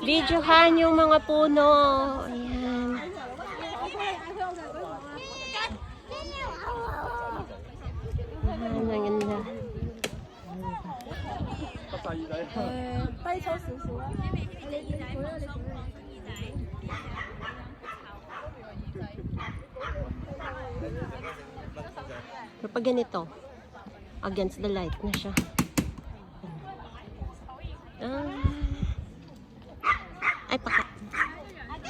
Videohan yung mga puno. Ayan. Ang ganda. Pero pag ganito, against the light na siya. Ay,